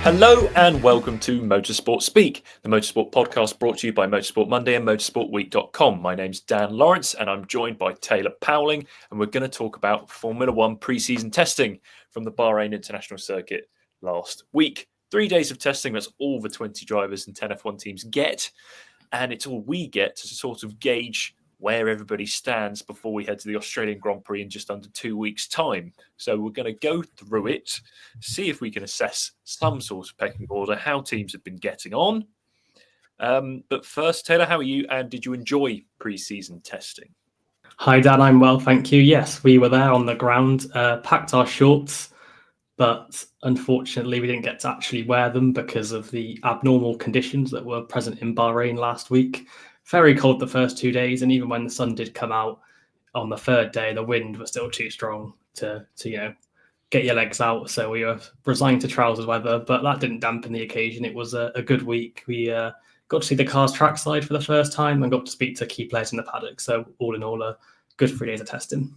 Hello and welcome to Motorsport Speak, the motorsport podcast brought to you by Motorsport Monday and motorsportweek.com. My name's Dan Lawrence and I'm joined by Taylor Powling, and we're going to talk about Formula One pre-season testing from the Bahrain International Circuit last week. 3 days of testing, that's all the 20 drivers and 10 F1 teams get, and it's all we get to sort of gauge where everybody stands before we head to the Australian Grand Prix in just under 2 weeks' time. So we're going to go through it, see if we can assess some sort of pecking order, how teams have been getting on. But first, Taylor, how are you? And did you enjoy pre-season testing? Hi, Dan. I'm well, thank you. Yes, we were there on the ground, packed our shorts, but unfortunately we didn't get to actually wear them because of the abnormal conditions that were present in Bahrain last week. Very cold the first 2 days, and even when the sun did come out on the third day, the wind was still too strong to get your legs out. So we were resigned to trousers weather, but that didn't dampen the occasion. It was a good week. We got to see the car's trackside for the first time and got to speak to key players in the paddock. So all in all, a good 3 days of testing.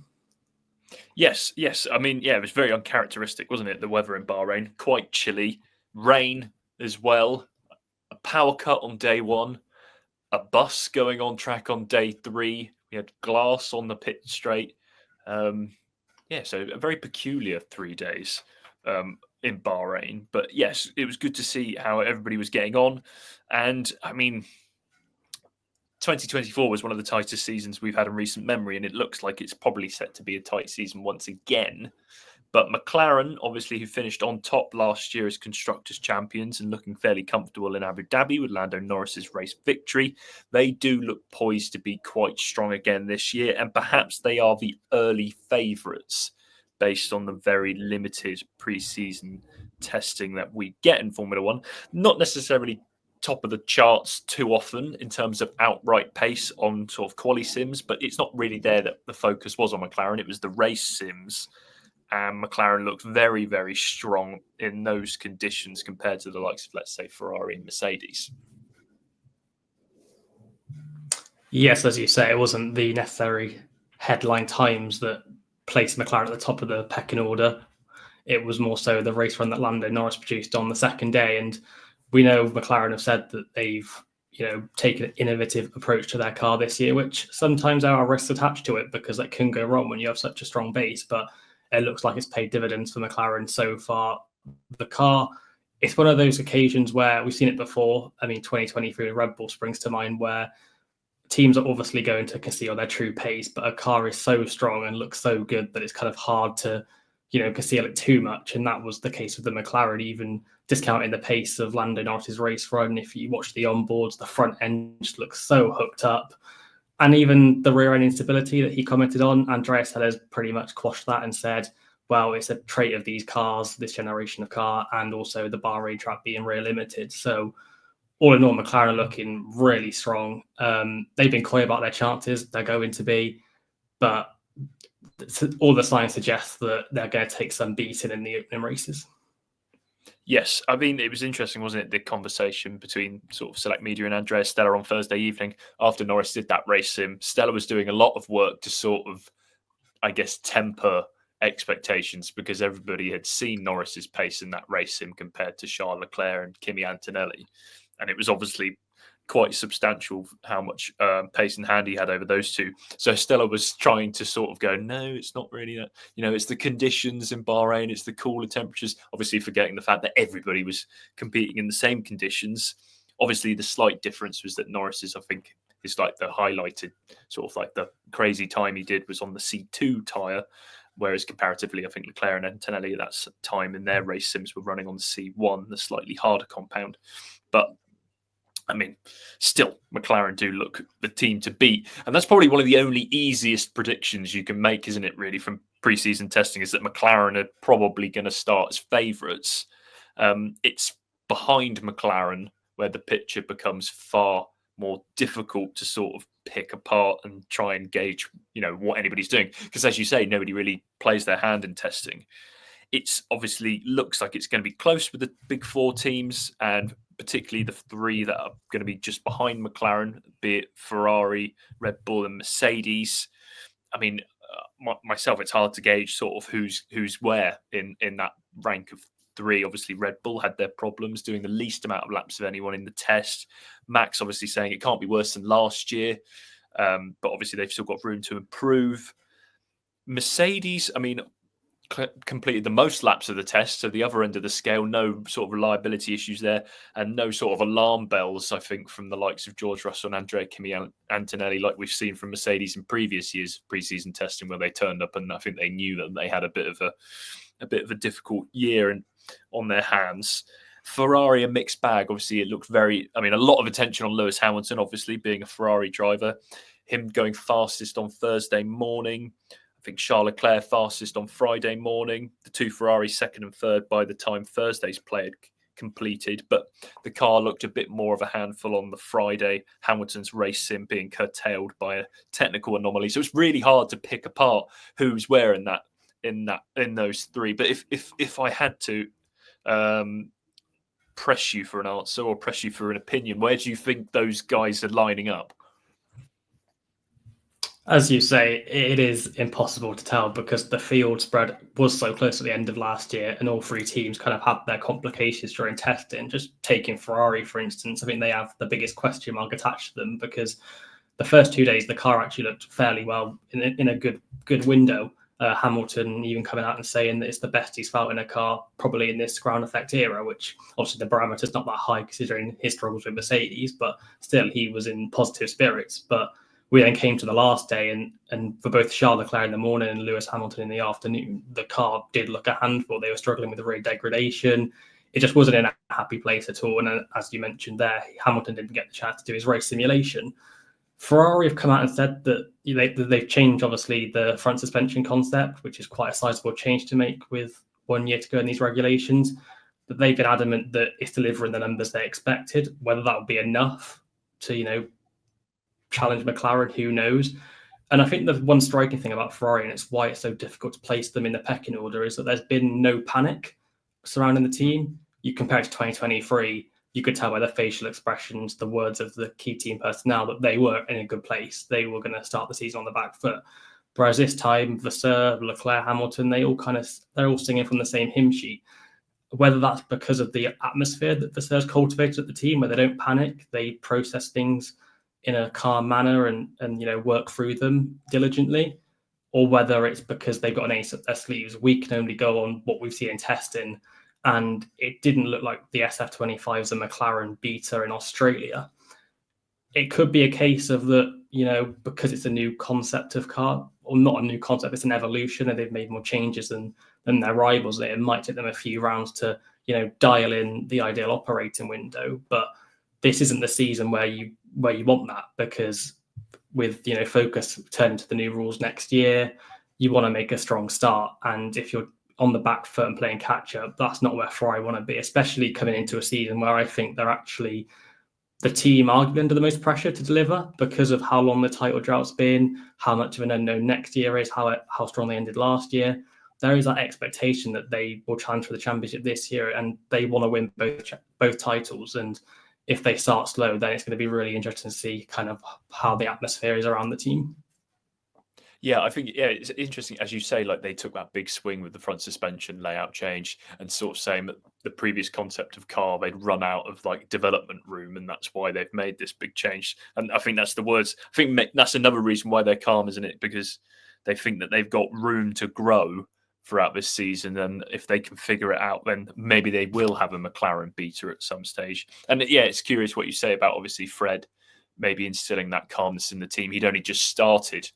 Yes. I mean, yeah, it was very uncharacteristic, wasn't it? The weather in Bahrain, quite chilly, rain as well, a power cut on day one, a bus going on track on day three. We had glass on the pit straight. So a very peculiar 3 days in Bahrain. But yes, it was good to see how everybody was getting on. And I mean, 2024 was one of the tightest seasons we've had in recent memory, and it looks like it's probably set to be a tight season once again. But McLaren, obviously, who finished on top last year as Constructors' champions and looking fairly comfortable in Abu Dhabi with Lando Norris's race victory, they do look poised to be quite strong again this year, and perhaps they are the early favourites based on the very limited pre-season testing that we get in Formula One. Not necessarily top of the charts too often in terms of outright pace on sort of quali sims, but it's not really there that the focus was on McLaren. It was the race sims. And McLaren looked very, very strong in those conditions compared to the likes of, let's say, Ferrari and Mercedes. Yes, as you say, it wasn't the necessary headline times that placed McLaren at the top of the pecking order. It was more so the race run that Lando Norris produced on the second day. And we know McLaren have said that they've taken an innovative approach to their car this year, which sometimes there are risks attached to it because that can go wrong when you have such a strong base. But it looks like it's paid dividends for McLaren so far. The car, it's one of those occasions where we've seen it before. I mean, 2023 Red Bull springs to mind, where teams are obviously going to conceal their true pace, but a car is so strong and looks so good that it's kind of hard to, conceal it too much. And that was the case with the McLaren, even discounting the pace of Lando Norris's race run. If you watch the onboards, the front end just looks so hooked up. And even the rear end instability that he commented on, Andreas Heller's pretty much quashed that and said, well, it's a trait of these cars, this generation of car, and also the Bahrain track being rear limited. So all in all, McLaren are looking really strong. They've been coy about their chances. They're going to be, but all the signs suggest that they're going to take some beating in the opening races. Yes, I mean, it was interesting, wasn't it, the conversation between sort of Select Media and Andreas Stella on Thursday evening after Norris did that race sim. Stella was doing a lot of work to sort of, I guess, temper expectations because everybody had seen Norris's pace in that race sim compared to Charles Leclerc and Kimi Antonelli. And it was obviously quite substantial how much pace and hand he had over those two. So Stella was trying to sort of go, no, it's not really that. It's the conditions in Bahrain, it's the cooler temperatures, obviously forgetting the fact that everybody was competing in the same conditions. Obviously, the slight difference was that Norris's, I think, is like the highlighted sort of like the crazy time he did was on the C2 tyre, whereas comparatively, I think Leclerc and Antonelli at that time in their race sims were running on the C1, the slightly harder compound. But I mean, still, McLaren do look the team to beat. And that's probably one of the only easiest predictions you can make, isn't it, really, from pre-season testing, is that McLaren are probably going to start as favourites. It's behind McLaren where the picture becomes far more difficult to sort of pick apart and try and gauge, what anybody's doing. Because as you say, nobody really plays their hand in testing. It's obviously looks like it's going to be close with the big four teams, and particularly the three that are going to be just behind McLaren, be it Ferrari, Red Bull, and Mercedes. I mean, myself, it's hard to gauge sort of who's where in that rank of three. Obviously, Red Bull had their problems doing the least amount of laps of anyone in the test. Max obviously saying it can't be worse than last year, but obviously they've still got room to improve. Mercedes, I mean, completed the most laps of the test, so the other end of the scale, no sort of reliability issues there, and no sort of alarm bells, I think, from the likes of George Russell and Andrea Antonelli, like we've seen from Mercedes in previous years' preseason testing, where they turned up and I think they knew that they had a bit of a difficult year on their hands. Ferrari, a mixed bag. Obviously, it looked a lot of attention on Lewis Hamilton, obviously being a Ferrari driver, him going fastest on Thursday morning. I think Charles Leclerc fastest on Friday morning. The two Ferraris second and third by the time Thursday's play had completed. But the car looked a bit more of a handful on the Friday. Hamilton's race sim being curtailed by a technical anomaly. So it's really hard to pick apart who's where in those three. But if I had to press you for an answer or press you for an opinion, where do you think those guys are lining up? As you say, it is impossible to tell because the field spread was so close at the end of last year and all three teams kind of had their complications during testing. Just taking Ferrari, for instance, I think they have the biggest question mark attached to them because the first 2 days, the car actually looked fairly well in a good window. Hamilton even coming out and saying that it's the best he's felt in a car probably in this ground effect era, which obviously the barometer's not that high considering his struggles with Mercedes, but still he was in positive spirits. But we then came to the last day, and for both Charles Leclerc in the morning and Lewis Hamilton in the afternoon, the car did look a handful. They were struggling with the rear degradation. It just wasn't in a happy place at all. And as you mentioned there, Hamilton didn't get the chance to do his race simulation. Ferrari have come out and said that they've changed, obviously, the front suspension concept, which is quite a sizable change to make with 1 year to go in these regulations. But they've been adamant that it's delivering the numbers they expected. Whether that would be enough to, challenge McLaren, who knows? And I think the one striking thing about Ferrari, and it's why it's so difficult to place them in the pecking order, is that there's been no panic surrounding the team. You compare it to 2023, you could tell by the facial expressions, the words of the key team personnel, that they were in a good place. They were going to start the season on the back foot. Whereas this time, Vasseur, Leclerc, Hamilton, they're all singing from the same hymn sheet. Whether that's because of the atmosphere that Vasseur's cultivated at the team, where they don't panic, they process things in a calm manner and work through them diligently, or whether it's because they've got an ace up their sleeves. We can only go on what we've seen in testing, and it didn't look like the SF25's a McLaren beta in Australia. It could be a case of that, because it's a new concept of car, or not a new concept, it's an evolution, and they've made more changes than their rivals. It might take them a few rounds to, dial in the ideal operating window. But this isn't the season where you want that, because with focus turning to the new rules next year, you want to make a strong start. And if you're on the back foot and playing catch up, that's not where Ferrari want to be, especially coming into a season where I think they're actually the team arguably under the most pressure to deliver because of how long the title drought's been, how much of an unknown next year is, how strong they ended last year. There is that expectation that they will challenge for the championship this year, and they want to win both titles. And if they start slow, then it's going to be really interesting to see kind of how the atmosphere is around the team. Yeah, I think it's interesting, as you say, like they took that big swing with the front suspension layout change and sort of saying that the previous concept of car, they'd run out of like development room, and that's why they've made this big change. And I think that's the words. I think that's another reason why they're calm, isn't it? Because they think that they've got room to grow throughout this season, and if they can figure it out, then maybe they will have a McLaren beta at some stage. And yeah, it's curious what you say about obviously Fred maybe instilling that calmness in the team. He'd only just started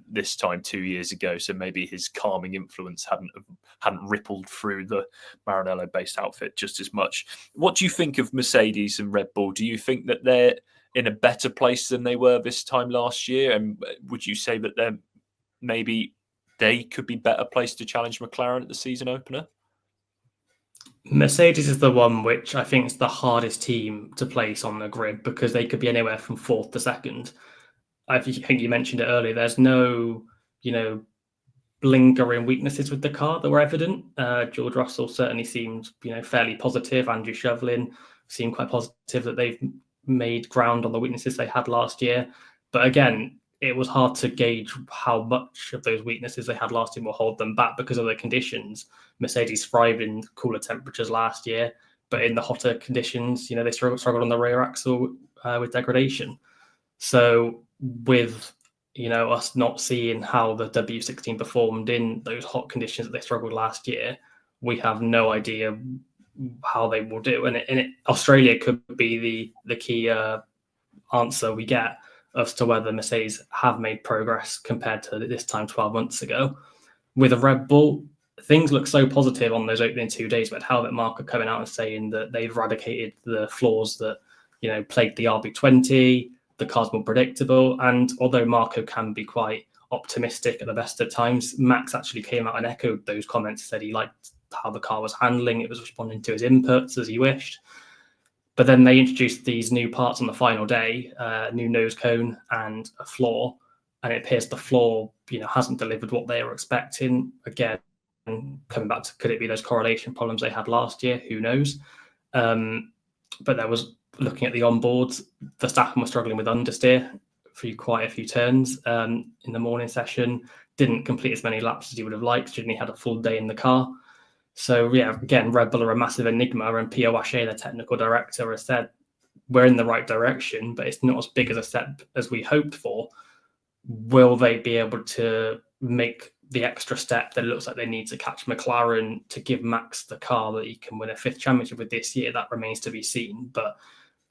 this time 2 years ago, so maybe his calming influence hadn't rippled through the Maranello-based outfit just as much. What do you think of Mercedes and Red Bull? Do you think that they're in a better place than they were this time last year? And would you say that maybe they could be better placed to challenge McLaren at the season opener? Mercedes is the one which I think is the hardest team to place on the grid, because they could be anywhere from fourth to second. I think you mentioned it earlier. There's no, lingering weaknesses with the car that were evident. George Russell certainly seemed, fairly positive. Andrew Shevlin seemed quite positive that they've made ground on the weaknesses they had last year. But again, it was hard to gauge how much of those weaknesses they had last year will hold them back because of the conditions. Mercedes thrived in cooler temperatures last year, but in the hotter conditions, they struggled on the rear axle with degradation. So with us not seeing how the W16 performed in those hot conditions that they struggled last year, we have no idea how they will do. And Australia could be the key answer we get as to whether Mercedes have made progress compared to this time 12 months ago. With a Red Bull, things look so positive on those opening 2 days, but Helmut Marko coming out and saying that they've eradicated the flaws that plagued the RB20. The car's more predictable, and although Marko can be quite optimistic at the best of times, Max actually came out and echoed those comments, said he liked how the car was handling, it was responding to his inputs as he wished. But then they introduced these new parts on the final day, new nose cone and a floor, and it appears the floor hasn't delivered what they were expecting. Again, coming back to, could it be those correlation problems they had last year? Who knows? But there was, looking at the onboards, Verstappen was struggling with understeer for quite a few turns in the morning session. Didn't complete as many laps as he would have liked. He had a full day in the car. So yeah, again, Red Bull are a massive enigma, and Pierre Wache, the technical director, has said we're in the right direction, but it's not as big as a step as we hoped for. Will they be able to make the extra step that it looks like they need to catch McLaren to give Max the car that he can win a 5th championship with this year? That remains to be seen. But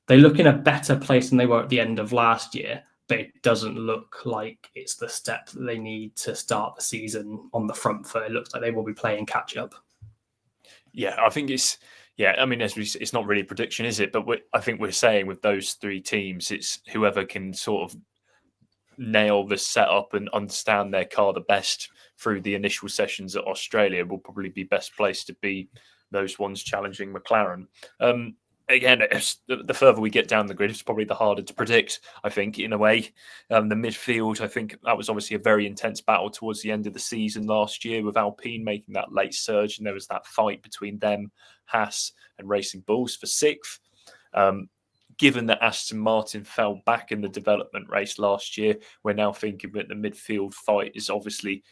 they look in a better place than they were at the end of last year, but it doesn't look like it's the step that they need to start the season on the front foot. It looks like they will be playing catch up. Yeah, I think it's not really a prediction, is it? But I think we're saying with those 3 teams, it's whoever can sort of nail the setup and understand their car the best through the initial sessions at Australia will probably be best placed to be those ones challenging McLaren. Again, the further we get down the grid, it's probably the harder to predict, I think, in a way. The midfield, I think that was obviously a very intense battle towards the end of the season last year with Alpine making that late surge, and there was that fight between them, Haas and Racing Bulls for 6th. Given that Aston Martin fell back in the development race last year, we're now thinking that the midfield fight is obviously,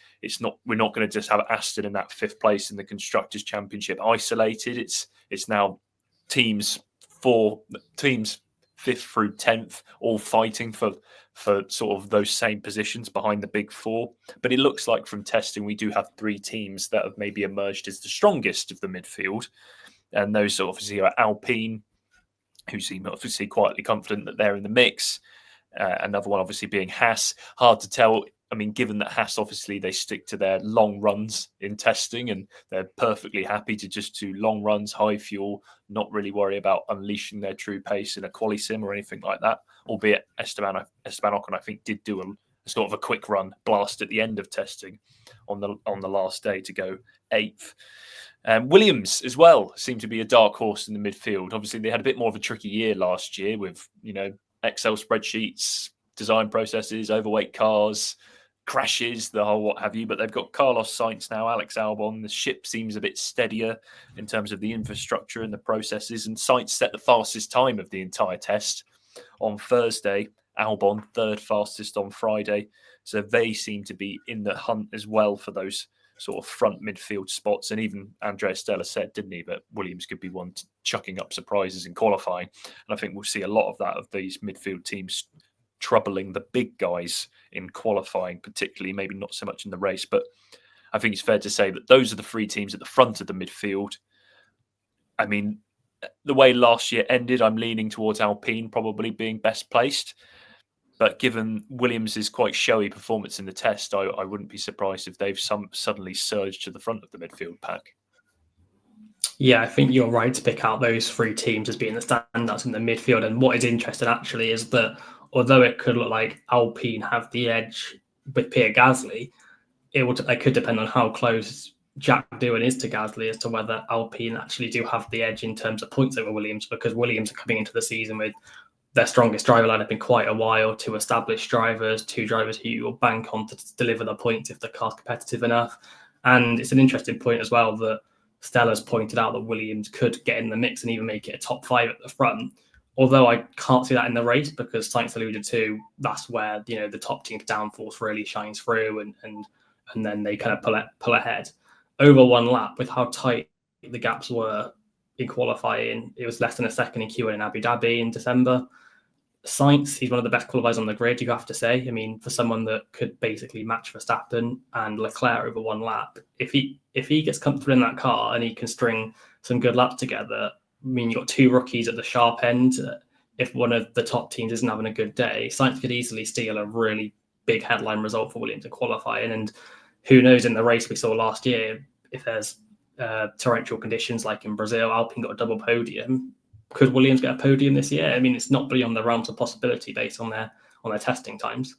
we're not going to just have Aston in that 5th place in the Constructors' Championship isolated. It's now teams 5th through 10th, all fighting for sort of those same positions behind the big 4. But it looks like from testing, we do have 3 teams that have maybe emerged as the strongest of the midfield. And those obviously are Alpine, who seem obviously quietly confident that they're in the mix. Another one obviously being Haas. Hard to tell. I mean, given that Haas, obviously, they stick to their long runs in testing and they're perfectly happy to just do long runs, high fuel, not really worry about unleashing their true pace in a quali sim or anything like that. Albeit Esteban Ocon, I think, did do a sort of a quick run blast at the end of testing on the last day to go 8th. Williams as well seemed to be a dark horse in the midfield. Obviously, they had a bit more of a tricky year last year with, Excel spreadsheets, design processes, overweight cars, crashes, the whole what have you. But they've got Carlos Sainz now, Alex Albon. The ship seems a bit steadier in terms of the infrastructure and the processes. And Sainz set the fastest time of the entire test on Thursday. Albon, 3rd fastest on Friday. So they seem to be in the hunt as well for those sort of front midfield spots. And even Andrea Stella said, didn't he, that Williams could be one chucking up surprises in qualifying. And I think we'll see a lot of that, of these midfield teams troubling the big guys in qualifying, particularly, maybe not so much in the race. But I think it's fair to say that those are the 3 teams at the front of the midfield. I mean, the way last year ended, I'm leaning towards Alpine probably being best placed. But given Williams' quite showy performance in the test, I wouldn't be surprised if they've suddenly surged to the front of the midfield pack. Yeah, I think you're right to pick out those 3 teams as being the standouts in the midfield. And what is interesting actually is that although it could look like Alpine have the edge with Pierre Gasly, it could depend on how close Jack Doohan is to Gasly as to whether Alpine actually do have the edge in terms of points over Williams, because Williams are coming into the season with their strongest driver lineup in quite a while, 2 established drivers, 2 drivers who you will bank on to deliver the points if the car's competitive enough. And it's an interesting point as well that Stella's pointed out that Williams could get in the mix and even make it a top 5 at the front. although I can't see that in the race, because Sainz alluded to, that's where, you know, the top team's downforce really shines through, and then they kind of pull ahead. Over one lap, with how tight the gaps were in qualifying, it was less than a second in Q1 in Abu Dhabi in December. Sainz, he's one of the best qualifiers on the grid, you have to say. I mean, for someone that could basically match Verstappen and Leclerc over one lap, if he gets comfortable in that car and he can string some good laps together, I mean, you've got two rookies at the sharp end. If one of the top teams isn't having a good day, Sainz could easily steal a really big headline result for Williams in qualifying. And who knows, in the race we saw last year, if there's torrential conditions like in Brazil, Alpine got a double podium. Could Williams get a podium this year? I mean, it's not beyond the realms of possibility based on their testing times.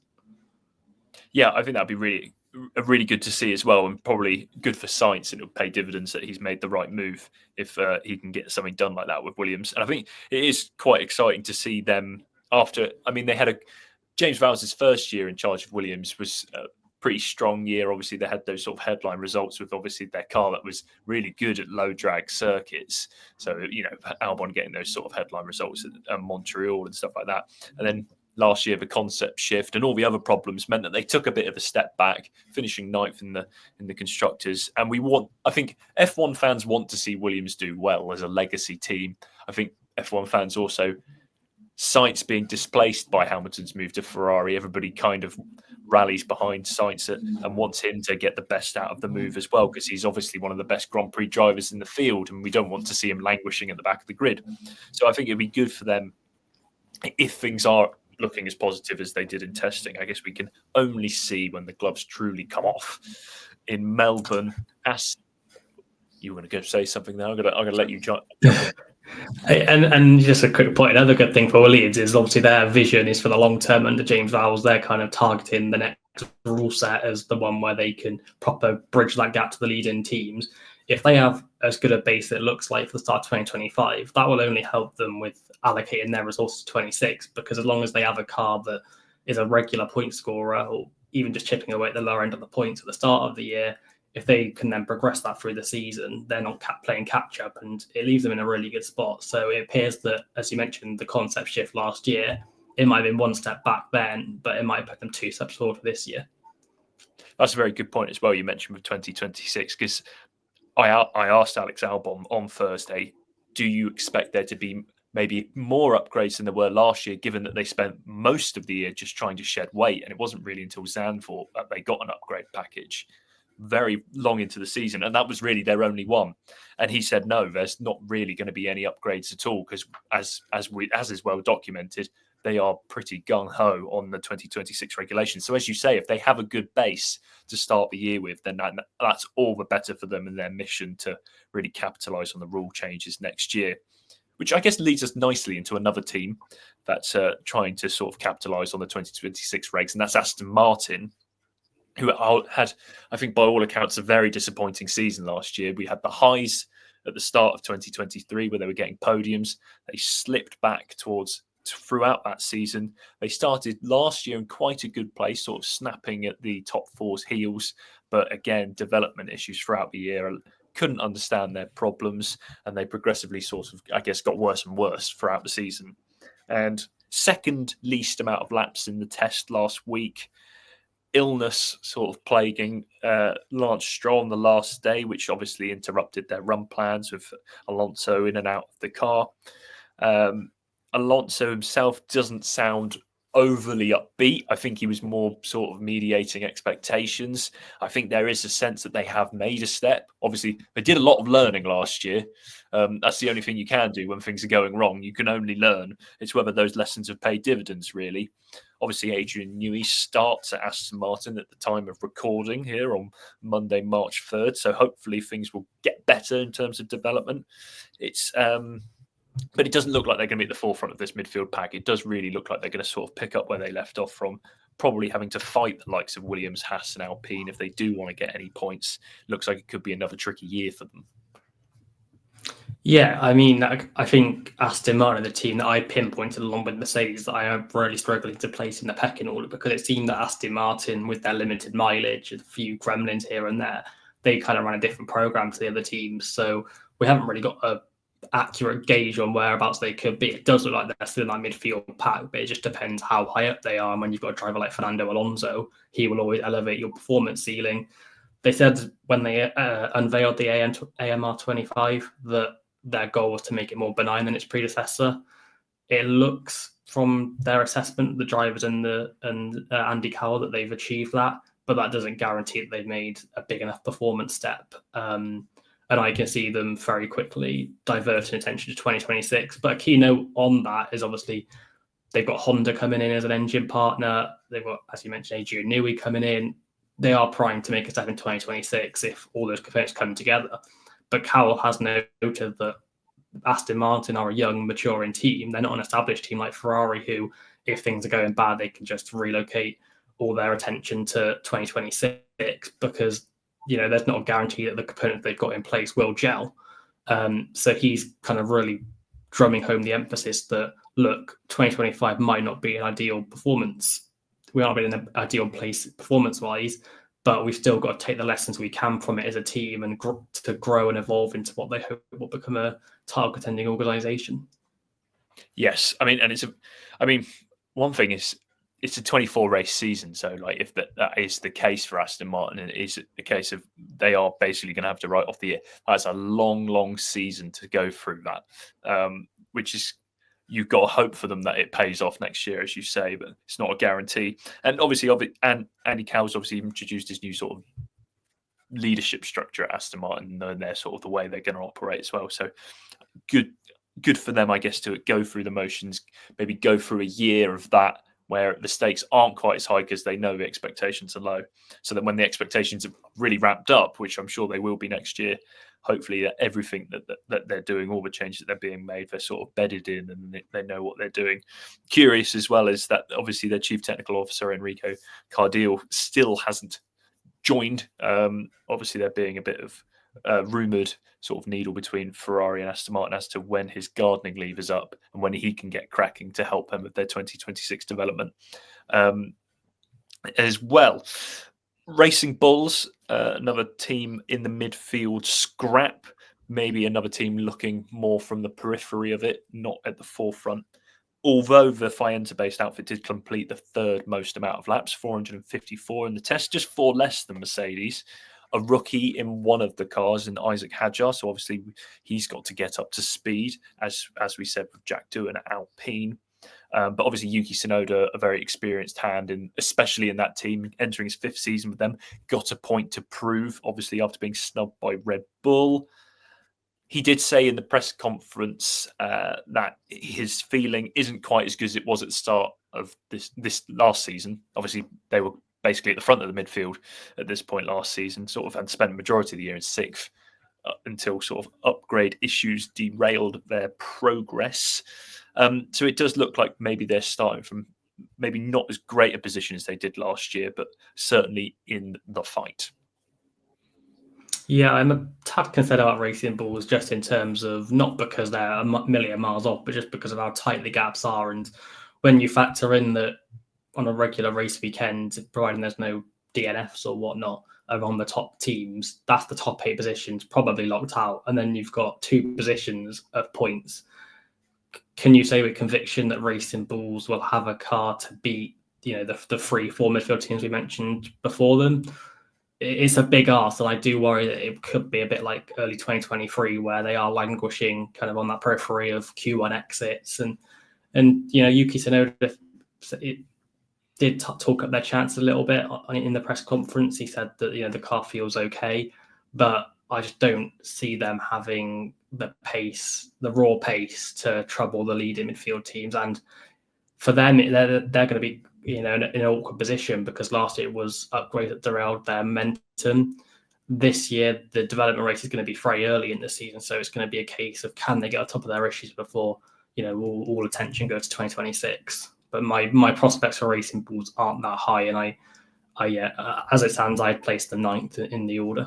Yeah, I think that'd be really good to see as well, and probably good for Sainz, and it'll pay dividends that he's made the right move if he can get something done like that with Williams. And I think it is quite exciting to see them after. I mean, they had James Vowles' first year in charge of Williams was a pretty strong year. Obviously, they had those sort of headline results with obviously their car that was really good at low drag circuits. So, you know, Albon getting those sort of headline results at Montreal and stuff like that. And then last year, the concept shift and all the other problems meant that they took a bit of a step back, finishing ninth in the constructors. And I think F1 fans want to see Williams do well as a legacy team. I think F1 fans also, Sainz being displaced by Hamilton's move to Ferrari, everybody kind of rallies behind Sainz and wants him to get the best out of the move as well, because he's obviously one of the best Grand Prix drivers in the field, and we don't want to see him languishing at the back of the grid. So I think it'd be good for them if things are looking as positive as they did in testing. I guess we can only see when the gloves truly come off in Melbourne. As you want to go say something now, I'm gonna let you jump in. And just a quick point, another good thing for Williams is obviously their vision is for the long term under James Vowles. They're kind of targeting the next rule set as the one where they can proper bridge that gap to the leading teams. If they have as good a base that it looks like for the start of 2025, that will only help them with allocating their resources to 26, because as long as they have a car that is a regular point scorer, or even just chipping away at the lower end of the points at the start of the year, if they can then progress that through the season, they're not playing catch up, and it leaves them in a really good spot. So it appears that, as you mentioned, the concept shift last year, it might have been one step back then, but it might put them two steps forward for this year. That's a very good point as well, you mentioned with 2026, because I asked Alex Albon on Thursday, do you expect there to be maybe more upgrades than there were last year, given that they spent most of the year just trying to shed weight, and it wasn't really until Zandvoort that they got an upgrade package very long into the season, and that was really their only one. And he said, no, there's not really going to be any upgrades at all, because as is well documented, they are pretty gung-ho on the 2026 regulations. So as you say, if they have a good base to start the year with, then that's all the better for them in their mission to really capitalize on the rule changes next year, which I guess leads us nicely into another team that's trying to sort of capitalize on the 2026 regs, and that's Aston Martin, who had, I think, by all accounts, a very disappointing season last year. We had the highs at the start of 2023 where they were getting podiums. They slipped back throughout that season. They started last year in quite a good place, sort of snapping at the top four's heels. But again, development issues throughout the year, couldn't understand their problems, and they progressively sort of, I guess, got worse and worse throughout the season. And second least amount of laps in the test last week. Illness sort of plaguing Lance Stroll on the last day, which obviously interrupted their run plans with Alonso in and out of the car. Alonso himself doesn't sound overly upbeat. I think he was more sort of mediating expectations. I think there is a sense that they have made a step. Obviously, they did a lot of learning last year. That's the only thing you can do when things are going wrong. You can only learn. It's whether those lessons have paid dividends, really. Obviously, Adrian Newey starts at Aston Martin at the time of recording here on Monday, March 3rd. So hopefully things will get better in terms of development. But it doesn't look like they're going to be at the forefront of this midfield pack. It does really look like they're going to sort of pick up where they left off from, probably having to fight the likes of Williams, Haas and Alpine if they do want to get any points. Looks like it could be another tricky year for them. Yeah, I mean, I think Aston Martin are the team that I pinpointed along with Mercedes that I am really struggling to place in the pecking order, because it seemed that Aston Martin, with their limited mileage, a few gremlins here and there, they kind of ran a different program to the other teams. So we haven't really got a accurate gauge on whereabouts they could be. It does look like they're still in that midfield pack, but it just depends how high up they are. And when you've got a driver like Fernando Alonso, he will always elevate your performance ceiling. They said when they unveiled the AMR 25 that their goal was to make it more benign than its predecessor. It looks from their assessment, the drivers and Andy Cowell, that they've achieved that, but that doesn't guarantee that they've made a big enough performance step. And I can see them very quickly diverting attention to 2026. But a key note on that is obviously they've got Honda coming in as an engine partner. They've got, as you mentioned, Adrian Newey coming in. They are primed to make a step in 2026 if all those components come together. But Cowell has noted that Aston Martin are a young, maturing team. They're not an established team like Ferrari, who, if things are going bad, they can just relocate all their attention to 2026 because there's not a guarantee that the component they've got in place will gel. So he's kind of really drumming home the emphasis that, look, 2025 might not be an ideal performance. We aren't in an ideal place performance-wise, but we've still got to take the lessons we can from it as a team and to grow and evolve into what they hope will become a title-contending organisation. Yes, one thing is, it's a 24 race season, so like if that is the case for Aston Martin, and it is a case of they are basically going to have to write off the year. That's a long season to go through that, which is, you've got to hope for them that it pays off next year, as you say, but it's not a guarantee. And obviously, Andy Cowell's obviously introduced his new sort of leadership structure at Aston Martin, and they're sort of the way they're going to operate as well. So good for them, I guess, to go through the motions, maybe go through a year of that where the stakes aren't quite as high because they know the expectations are low. So that when the expectations are really ramped up, which I'm sure they will be next year, hopefully that everything that they're doing, all the changes that they're being made, they're sort of bedded in and they know what they're doing. Curious as well is that obviously their chief technical officer, Enrico Cardiel, still hasn't joined. Obviously there being a bit of rumoured sort of needle between Ferrari and Aston Martin as to when his gardening leave is up and when he can get cracking to help them with their 2026 development. As well, Racing Bulls, another team in the midfield scrap, maybe another team looking more from the periphery of it, not at the forefront. Although the Faenza-based outfit did complete the third most amount of laps, 454 in the test, just 4 less than Mercedes. A rookie in one of the cars, in Isaac Hadjar, so obviously he's got to get up to speed, as we said with Jack Doohan at Alpine. But obviously Yuki Tsunoda, a very experienced hand, and especially in that team, entering his 5th season with them, got a point to prove, obviously after being snubbed by Red Bull. He did say in the press conference that his feeling isn't quite as good as it was at the start of this last season. Obviously, they were basically at the front of the midfield at this point last season, sort of, and spent the majority of the year in 6th until sort of upgrade issues derailed their progress. So it does look like maybe they're starting from maybe not as great a position as they did last year, but certainly in the fight. Yeah, I'm a tad concerned about Racing Bulls just in terms of not because they're a million miles off, but just because of how tight the gaps are. And when you factor in that on a regular race weekend, providing there's no DNFs or whatnot around the top teams, that's the top 8 positions probably locked out. And then you've got 2 positions of points. Can you say with conviction that Racing Bulls will have a car to beat, the 3-4 midfield teams we mentioned before them? It's a big ask, and I do worry that it could be a bit like early 2023, where they are languishing kind of on that periphery of Q1 exits. And Yuki Tsunoda did talk up their chance a little bit in the press conference. He said that the car feels okay, but I just don't see them having the pace, the raw pace, to trouble the leading midfield teams. And for them, they're going to be in an awkward position because last year it was upgrade that derailed their momentum. This year, the development race is going to be very early in the season, so it's going to be a case of can they get on top of their issues before all attention goes to 2026. But my prospects for Racing Bulls aren't that high, and I as it stands, I'd place them 9th in the order.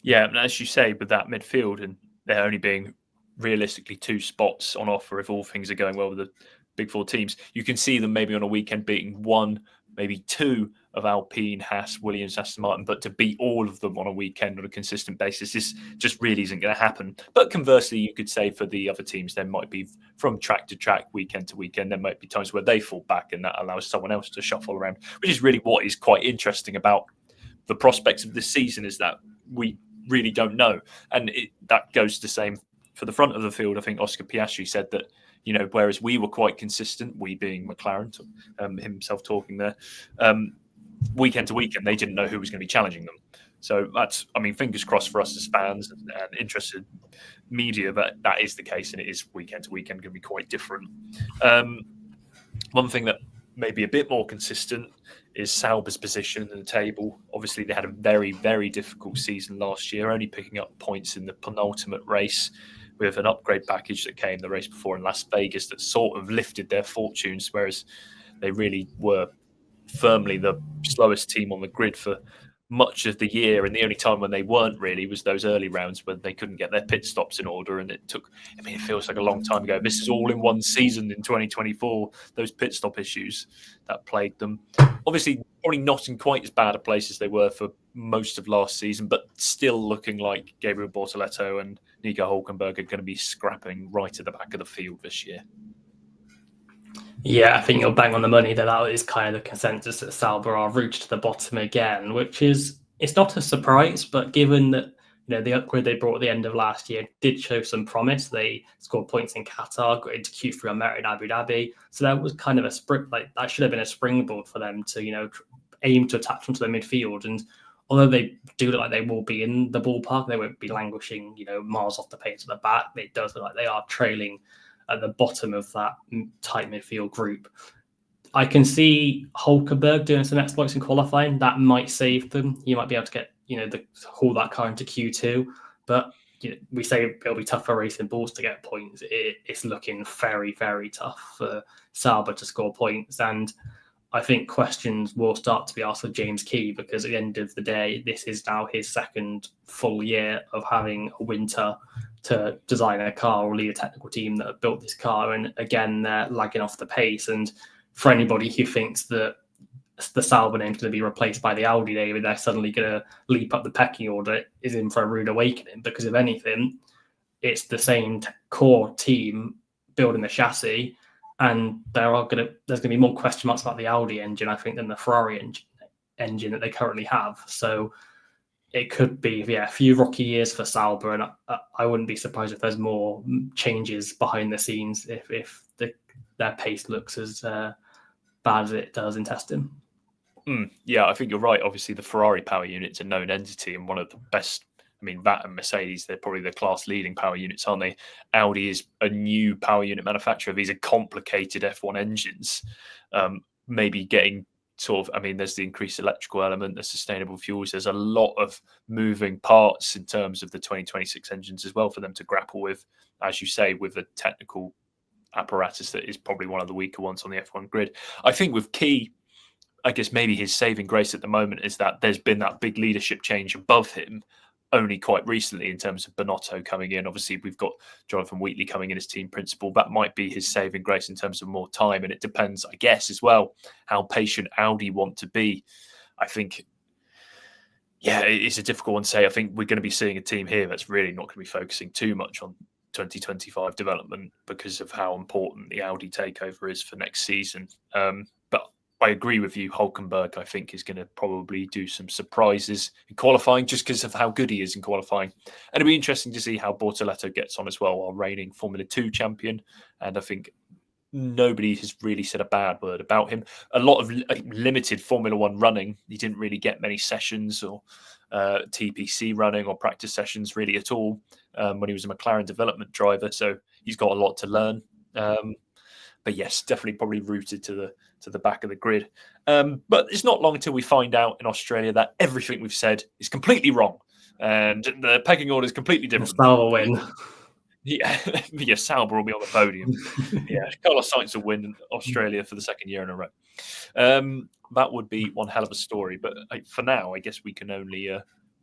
Yeah, and as you say, with that midfield, and there only being realistically 2 spots on offer if all things are going well with the big 4 teams, you can see them maybe on a weekend beating 1, maybe 2 of Alpine, Haas, Williams, Aston Martin, but to beat all of them on a weekend on a consistent basis, this just really isn't going to happen. But conversely, you could say for the other teams, there might be from track to track, weekend to weekend, there might be times where they fall back and that allows someone else to shuffle around, which is really what is quite interesting about the prospects of this season, is that we really don't know. And that goes the same for the front of the field. I think Oscar Piastri said that, whereas we were quite consistent, we being McLaren, himself talking there, weekend to weekend, they didn't know who was going to be challenging them. So that's, fingers crossed for us as fans and interested media that is the case, and it is weekend to weekend going to be quite different. One thing that may be a bit more consistent is Sauber's position in the table. Obviously, they had a very, very difficult season last year, only picking up points in the penultimate race with an upgrade package that came the race before in Las Vegas that sort of lifted their fortunes, whereas they really were firmly the slowest team on the grid for much of the year, and the only time when they weren't really was those early rounds when they couldn't get their pit stops in order, and it took, it feels like a long time ago. This is all in one season in 2024, those pit stop issues that plagued them. Obviously, probably not in quite as bad a place as they were for most of last season, but still looking like Gabriel Bortoleto and Nico Hülkenberg are going to be scrapping right at the back of the field this year. Yeah, I think you're bang on the money that is kind of the consensus that Sauber are rooted to the bottom again, which is, it's not a surprise, but given that the upgrade they brought at the end of last year did show some promise. They scored points in Qatar, got into Q3 on merit in Abu Dhabi, so that was kind of a that should have been a springboard for them to aim to attach onto the midfield. And although they do look like they will be in the ballpark, they won't be languishing miles off the pace of the back. It does look like they are trailing at the bottom of that tight midfield group. I can see Hulkenberg doing some exploits in qualifying. That might save them. You might be able to get, haul that car into Q2. But we say it'll be tough for Racing Bulls to get points. It's looking very, very tough for Sauber to score points. And I think questions will start to be asked of James Key, because at the end of the day, this is now his second full year of having a winter to design a car or lead a technical team that have built this car. And again, they're lagging off the pace. And for anybody who thinks that the Sauber name is going to be replaced by the Audi name, they're suddenly going to leap up the pecking order, is in for a rude awakening. Because if anything, it's the same core team building the chassis, and there's going to be more question marks about the Audi engine, I think, than the Ferrari engine that they currently have. So it could be, a few rocky years for Sauber, and I wouldn't be surprised if there's more changes behind the scenes if their pace looks as bad as it does in testing. Yeah, I think you're right. Obviously, the Ferrari power unit's a known entity and one of the best. That and Mercedes, they're probably the class-leading power units, aren't they? Audi is a new power unit manufacturer. These are complicated F1 engines. Maybe getting there's the increased electrical element, the sustainable fuels. There's a lot of moving parts in terms of the 2026 engines as well for them to grapple with, as you say, with the technical apparatus that is probably one of the weaker ones on the F1 grid. I think with Key, I guess maybe his saving grace at the moment is that there's been that big leadership change above him only quite recently in terms of Binotto coming in. Obviously, we've got Jonathan Wheatley coming in as team principal. That might be his saving grace in terms of more time. And it depends, I guess, as well, how patient Audi want to be. I think, it's a difficult one to say. I think we're going to be seeing a team here that's really not going to be focusing too much on 2025 development because of how important the Audi takeover is for next season. But I agree with you. Hulkenberg, I think, is going to probably do some surprises in qualifying just because of how good he is in qualifying. And it'll be interesting to see how Bortoleto gets on as well, our reigning Formula 2 champion. And I think nobody has really said a bad word about him. A lot of limited Formula 1 running. He didn't really get many sessions or TPC running or practice sessions really at all when he was a McLaren development driver. So he's got a lot to learn. But yes, definitely probably rooted to the back of the grid. But it's not long until we find out in Australia that everything we've said is completely wrong. And the pecking order is completely different. Sauber win. Yeah, Sauber will be on the podium. Carlos Sainz will win Australia for the second year in a row. That would be one hell of a story. But for now, I guess we can only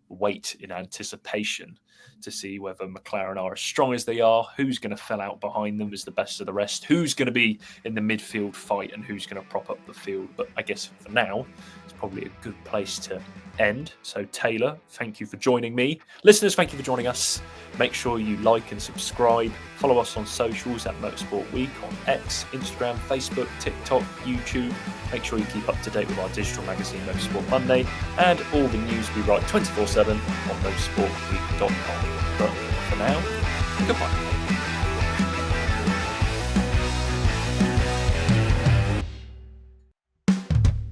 wait in anticipation. to see whether McLaren are as strong as they are, who's going to fill out behind them as the best of the rest, who's going to be in the midfield fight, and who's going to prop up the field. But I guess for now, it's probably a good place to end. So Taylor, thank you for joining me. Listeners, thank you for joining us. Make sure you like and subscribe. Follow us on socials at Motorsport Week on X, Instagram, Facebook, TikTok, YouTube. Make sure you keep up to date with our digital magazine, Motorsport Monday, and all the news we write 24/7 on motorsportweek.com. But for now, goodbye.